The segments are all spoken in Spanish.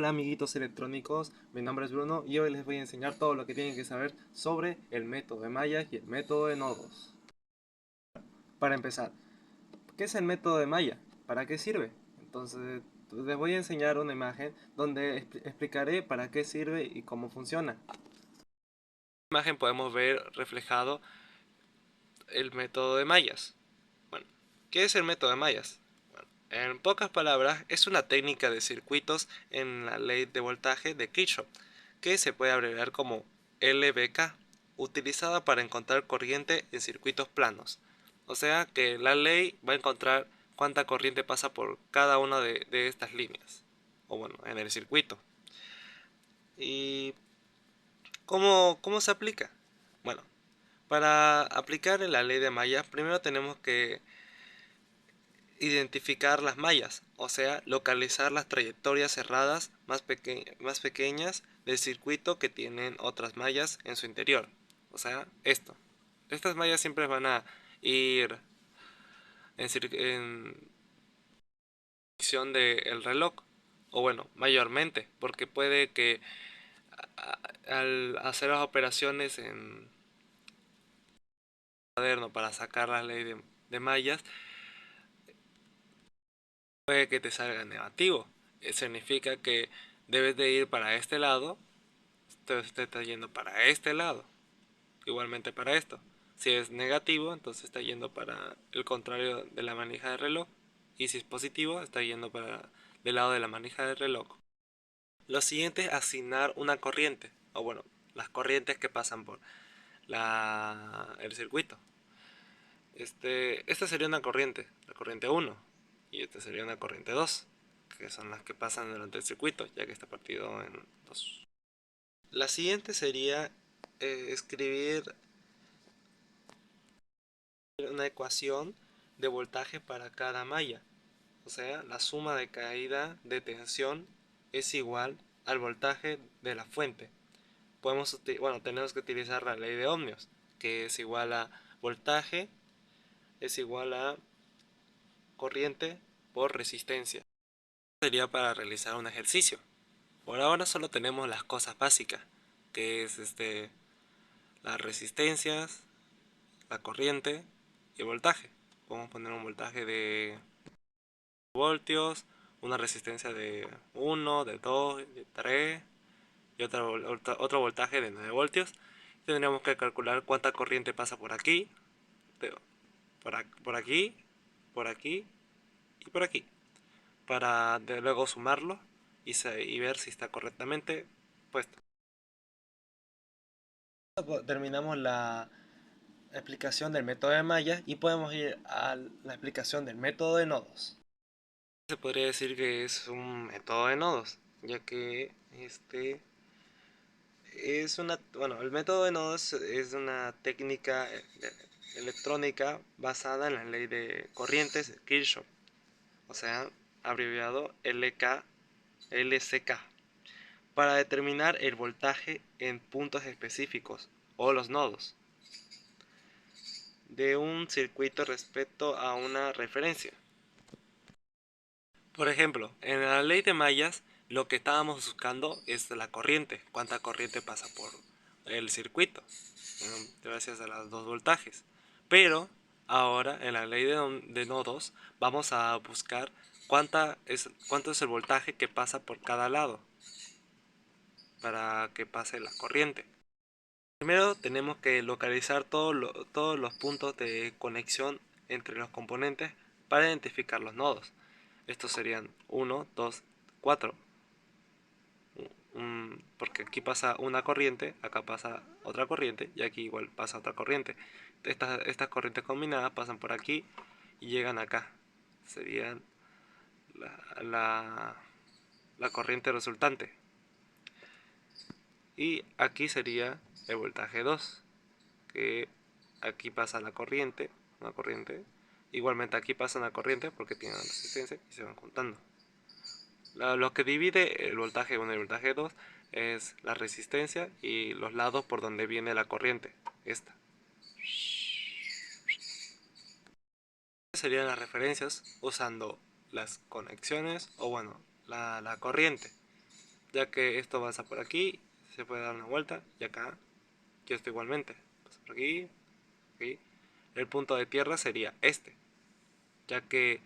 Hola amiguitos electrónicos, mi nombre es Bruno y hoy les voy a enseñar todo lo que tienen que saber sobre el método de mallas y el método de nodos. Para empezar, ¿qué es el método de malla? ¿Para qué sirve? Entonces les voy a enseñar una imagen donde explicaré para qué sirve y cómo funciona. En la imagen podemos ver reflejado el método de mallas. Bueno, ¿qué es el método de mallas? En pocas palabras, es una técnica de circuitos en la ley de voltaje de Kirchhoff, que se puede abreviar como LVK, utilizada para encontrar corriente en circuitos planos. O sea que la ley va a encontrar cuánta corriente pasa por cada una de estas líneas, o bueno, en el circuito. ¿Y cómo se aplica? Bueno, para aplicar la ley de mallas, primero tenemos que identificar las mallas, o sea, localizar las trayectorias cerradas más pequeñas del circuito que tienen otras mallas en su interior. O sea, esto. Estas mallas siempre van a ir en dirección del reloj. O bueno, mayormente, porque puede que al hacer las operaciones en cuaderno para sacar la ley de mallas, puede que te salga negativo. Significa que debes de ir para este lado, te está yendo para este lado, igualmente para esto. Si es negativo, entonces está yendo para el contrario de la manija de reloj, y si es positivo, está yendo para del lado de la manija del reloj. Lo siguiente es asignar una corriente, o bueno, las corrientes que pasan por el circuito. Esta sería una corriente, la corriente 1, y esta sería una corriente 2, que son las que pasan durante el circuito, ya que está partido en dos. La siguiente sería escribir una ecuación de voltaje para cada malla. O sea, la suma de caída de tensión es igual al voltaje de la fuente. Tenemos que utilizar la ley de ohmios, que es igual a voltaje es igual a corriente por resistencia. Sería para realizar un ejercicio. Por ahora solo tenemos las cosas básicas, que es las resistencias, la corriente y el voltaje. Podemos poner un voltaje de voltios, una resistencia de 1, de 2, de 3 y otro voltaje de 9 voltios. Tendríamos que calcular cuánta corriente pasa por aquí, por aquí, por aquí y por aquí, para luego sumarlo y ver si está correctamente puesto. Terminamos la explicación del método de mallas y podemos ir a la explicación del método de nodos. Se podría decir que es un método de nodos, ya que el método de nodos es una técnica electrónica basada en la ley de corrientes de Kirchhoff, o sea, abreviado LCK, para determinar el voltaje en puntos específicos o los nodos de un circuito respecto a una referencia. Por ejemplo, en la ley de mallas, lo que estábamos buscando es la corriente, cuánta corriente pasa por el circuito, gracias a los dos voltajes. Pero ahora en la ley de nodos vamos a buscar cuánto es el voltaje que pasa por cada lado para que pase la corriente. Primero tenemos que localizar todos los puntos de conexión entre los componentes para identificar los nodos. Estos serían 1, 2, 4. Porque aquí pasa una corriente, acá pasa otra corriente y aquí igual pasa otra corriente. Estas corrientes combinadas pasan por aquí y llegan acá. Serían la, la, la corriente resultante. Y aquí sería el voltaje 2, que aquí pasa una corriente. Igualmente aquí pasa una corriente porque tienen resistencia y se van juntando. Lo que divide el voltaje 1 y el voltaje 2 es la resistencia y los lados por donde viene la corriente. Esta. Serían las referencias usando las conexiones o bueno, la corriente. ya que esto pasa por aquí, se puede dar una vuelta, y acá, y esto igualmente, pasa por aquí, aquí. El punto de tierra sería este, ya que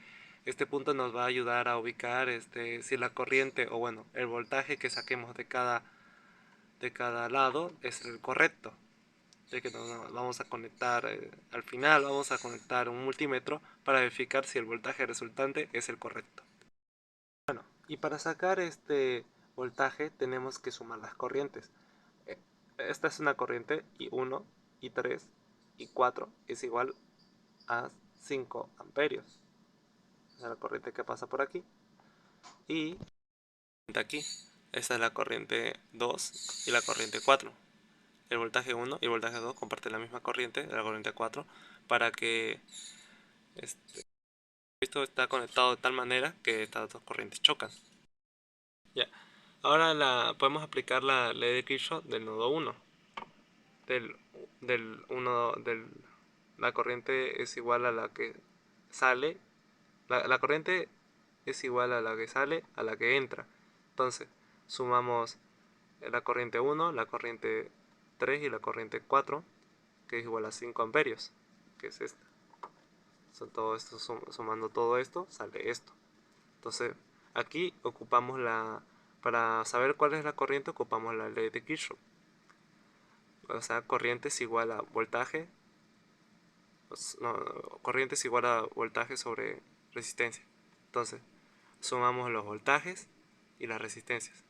este punto nos va a ayudar a ubicar si la corriente, o bueno, el voltaje que saquemos de cada lado es el correcto, ya que nos vamos a conectar, al final vamos a conectar un multímetro para verificar si el voltaje resultante es el correcto. Y para sacar este voltaje tenemos que sumar las corrientes. Eh, Esta es una corriente y 1 y 3 y 4 es igual a 5 amperios. Esa es la corriente que pasa por aquí. Y aquí, esta es la corriente 2 y la corriente 4. El voltaje 1 y el voltaje 2 comparten la misma corriente, la corriente 4, para que esto está conectado de tal manera que estas dos corrientes chocan. Ya. Ahora podemos aplicar la ley de Kirchhoff del nodo 1. Del, del 1 del, la corriente es igual a la que sale. La corriente es igual a la que sale a la que entra. Entonces, sumamos la corriente 1, la corriente 3 y la corriente 4, que es igual a 5 amperios, que es esta. Todo esto, sumando todo esto, sale esto. Entonces, aquí ocupamos para saber cuál es la corriente, ocupamos la ley de Kirchhoff. O sea, corriente es igual a voltaje, no, corriente es igual a voltaje sobre resistencia. Entonces, sumamos los voltajes y las resistencias.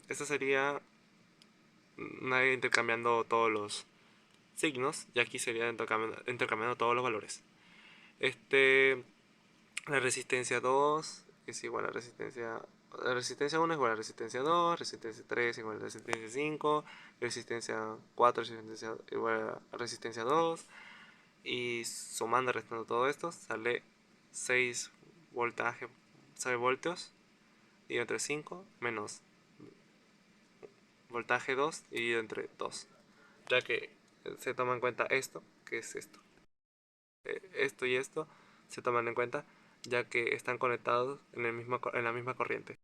Esta sería intercambiando todos los signos, y aquí sería intercambiando todos los valores. La resistencia 2 es igual a la resistencia 1 es igual a resistencia 2, resistencia 3 es igual a resistencia 5, resistencia 4 es igual a resistencia 2, y sumando y restando todo esto sale 6 voltaje, 6 voltios dividido entre 5 menos voltaje 2 dividido entre 2, ya que se toma en cuenta esto, que es esto. Esto y esto se toman en cuenta ya que están conectados en la misma corriente.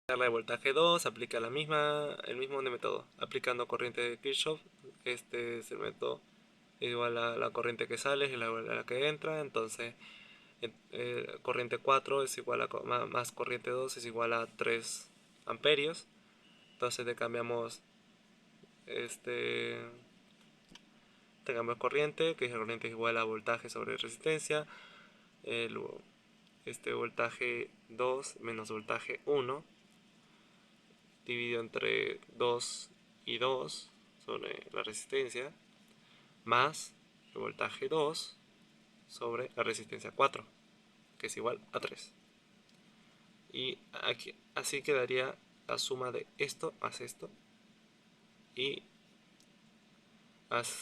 La de voltaje 2 aplica el mismo método, aplicando corriente de Kirchhoff. Este es el método igual a la corriente que sale y la que entra. Entonces corriente 4 es igual a más corriente 2 es igual a 3 amperios. Entonces este tengamos corriente, que es corriente igual a voltaje sobre resistencia. Voltaje 2 menos voltaje 1 dividido entre 2 y 2 sobre la resistencia, más el voltaje 2 sobre la resistencia 4, que es igual a 3. Y aquí, así quedaría la suma de esto más esto, y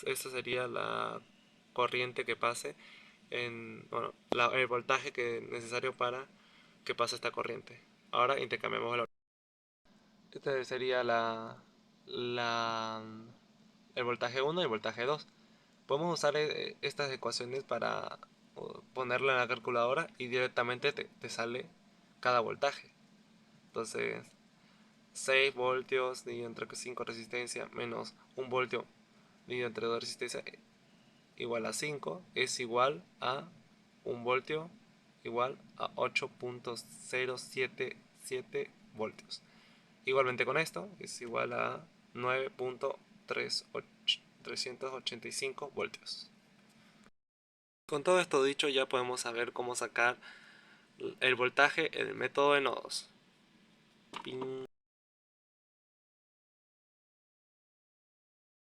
esto sería la corriente que pase bueno, el voltaje necesario para que pase esta corriente. Ahora intercambiamos el Este sería la, el voltaje 1 y el voltaje 2. Podemos usar estas ecuaciones para ponerla en la calculadora y directamente te sale cada voltaje. Entonces, 6 voltios dividido entre 5 resistencia menos 1 voltio dividido entre 2 resistencia igual a 5 es igual a 1 voltio igual a 8.077 voltios. Igualmente con esto es igual a 9.385 voltios. Con todo esto dicho, ya podemos saber cómo sacar el voltaje en el método de nodos. Ping.